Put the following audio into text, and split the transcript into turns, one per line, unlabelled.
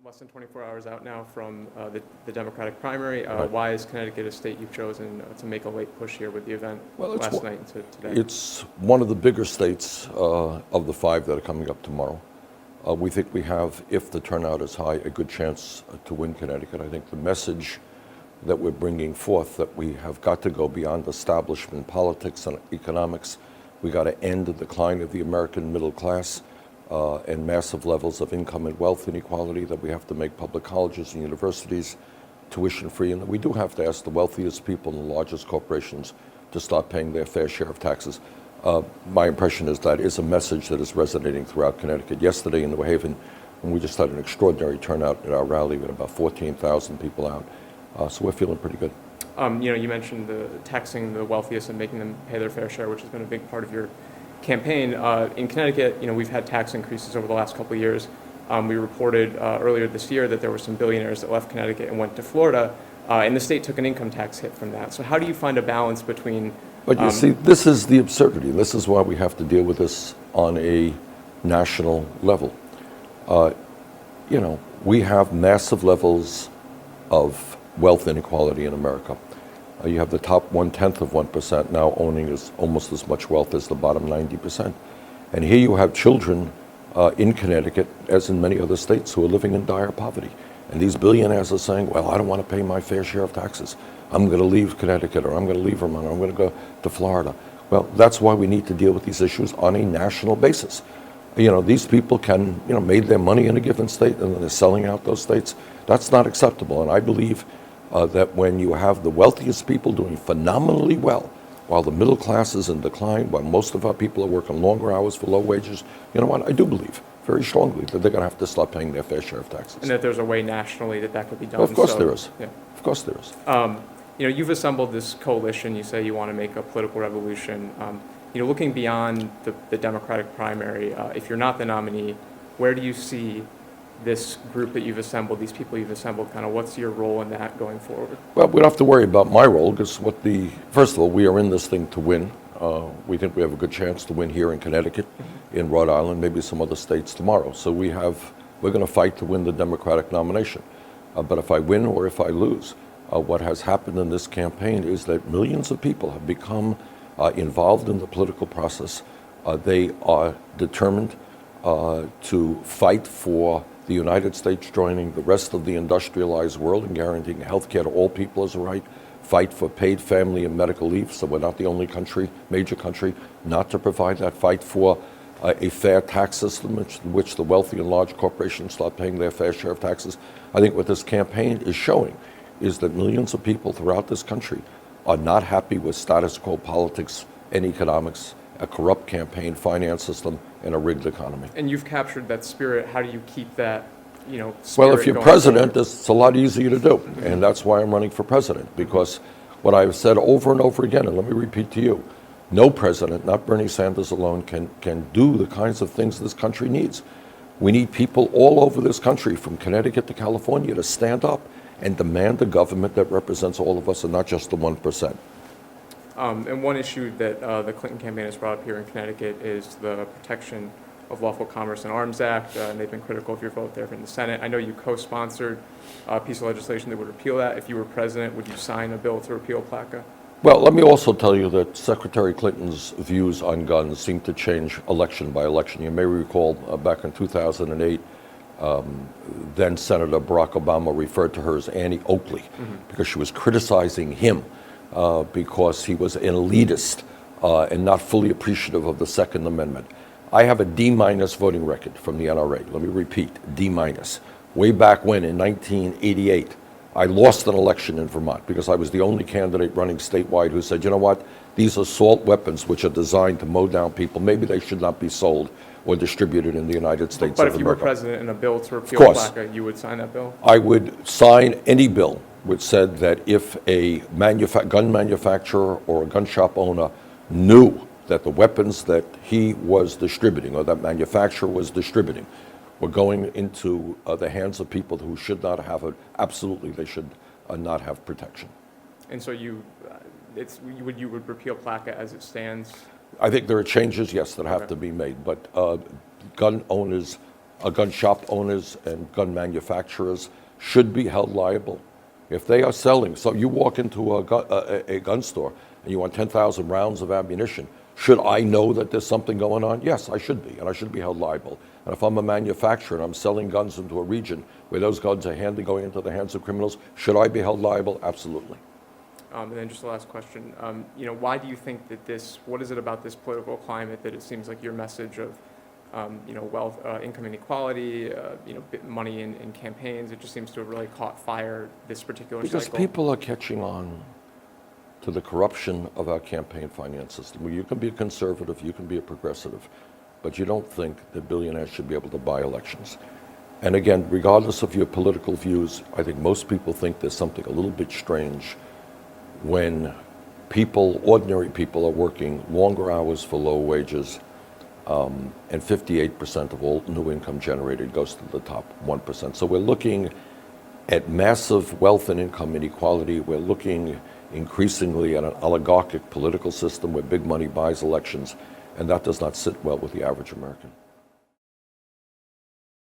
less than 24 hours out now from the Democratic primary. Why is Connecticut a state you've chosen to make a late push here with the event last night into today?
It's one of the bigger states of the five that are coming up tomorrow. We think we have, if the turnout is high, a good chance to win Connecticut. I think the message that we're bringing forth, that we have got to go beyond establishment politics and economics. We got to end the decline of the American middle class and massive levels of income and wealth inequality, that we have to make public colleges and universities tuition free, and that we do have to ask the wealthiest people and the largest corporations to start paying their fair share of taxes. My impression is that is a message that is resonating throughout Connecticut. Yesterday in New Haven, when we just had an extraordinary turnout at our rally, we had about 14,000 people out. So we're feeling pretty good.
You mentioned the taxing the wealthiest and making them pay their fair share, which has been a big part of your campaign. In Connecticut, we've had tax increases over the last couple of years. We reported earlier this year that there were some billionaires that left Connecticut and went to Florida, and the state took an income tax hit from that. So how do you find a balance between...
But you see, this is the absurdity. This is why we have to deal with this on a national level. We have massive levels of wealth inequality in America. You have the top 1/10 of 1% now owning almost as much wealth as the bottom 90%. And here you have children in Connecticut, as in many other states, who are living in dire poverty. And these billionaires are saying, well, I don't want to pay my fair share of taxes. I'm going to leave Connecticut, or I'm going to leave Vermont, or I'm going to go to Florida. Well, that's why we need to deal with these issues on a national basis. These people can, made their money in a given state and then they're selling out those states. That's not acceptable. And I believe that when you have the wealthiest people doing phenomenally well, while the middle class is in decline, while most of our people are working longer hours for low wages, you know what? I do believe very strongly that they're going to have to start paying their fair share of taxes.
And that there's a way nationally that could be done.
Well, of course there is.
Yeah.
Of course there is.
You've assembled this coalition. You say you want to make a political revolution. Looking beyond the Democratic primary, if you're not the nominee, where do you see this group that you've assembled, these people you've assembled, kind of what's your role in that going forward?
Well, we don't have to worry about my role, because first of all, we are in this thing to win. We think we have a good chance to win here in Connecticut, in Rhode Island, maybe some other states tomorrow. So we're going to fight to win the Democratic nomination. But if I win or if I lose, what has happened in this campaign is that millions of people have become involved in the political process. They are determined to fight for the United States joining the rest of the industrialized world and guaranteeing health care to all people as a right, fight for paid family and medical leave, so we're not the only major country not to provide that, fight for a fair tax system in which the wealthy and large corporations start paying their fair share of taxes. I think what this campaign is showing is that millions of people throughout this country are not happy with status quo politics and economics, a corrupt campaign finance system, and a rigged economy.
And you've captured that spirit. How do you keep that, spirit
Well, if you're
going
president,
forward?
it's a lot easier to do. And that's why I'm running for president, because what I've said over and over again, and let me repeat to you, no president, not Bernie Sanders alone, can do the kinds of things this country needs. We need people all over this country, from Connecticut to California, to stand up and demand a government that represents all of us and not just the 1%.
And one issue that the Clinton campaign has brought up here in Connecticut is the Protection of Lawful Commerce and Arms Act, and they've been critical of your vote there in the Senate. I know you co-sponsored a piece of legislation that would repeal that. If you were president, would you sign a bill to repeal PLACA?
Well, let me also tell you that Secretary Clinton's views on guns seem to change election by election. You may recall back in 2008, then Senator Barack Obama referred to her as Annie Oakley because she was criticizing him because he was an elitist and not fully appreciative of the Second Amendment. I have a D- voting record from the NRA. Let me repeat, D-. Way back when, in 1988, I lost an election in Vermont because I was the only candidate running statewide who said, you know what, these assault weapons which are designed to mow down people, maybe they should not be sold or distributed in the United States of America.
But if you were president and a bill to repeal PLACA, you would sign that bill?
I would sign any bill which said that if a gun manufacturer or a gun shop owner knew that the weapons that he was distributing or that manufacturer was distributing were going into the hands of people who should not have it, absolutely they should not have protection.
And so you would repeal PLACA as it stands?
I think there are changes, yes, that have to be made, but gun owners gun shop owners and gun manufacturers should be held liable. If they are selling, so you walk into a gun store and you want 10,000 rounds of ammunition, should I know that there's something going on? Yes, I should be, and I should be held liable. And if I'm a manufacturer and I'm selling guns into a region where those guns are going into the hands of criminals, should I be held liable? Absolutely.
And then just the last question, why do you think that what is it about this political climate that it seems like your message of, wealth, income inequality, money in campaigns, it just seems to have really caught fire this particular cycle?
Because people are catching on to the corruption of our campaign finance system. You can be a conservative, you can be a progressive, but you don't think that billionaires should be able to buy elections. And again, regardless of your political views, I think most people think there's something a little bit strange when ordinary people, are working longer hours for low wages, and 58% of all new income generated goes to the top 1%. So we're looking at massive wealth and income inequality. We're looking increasingly at an oligarchic political system where big money buys elections, and that does not sit well with the average American.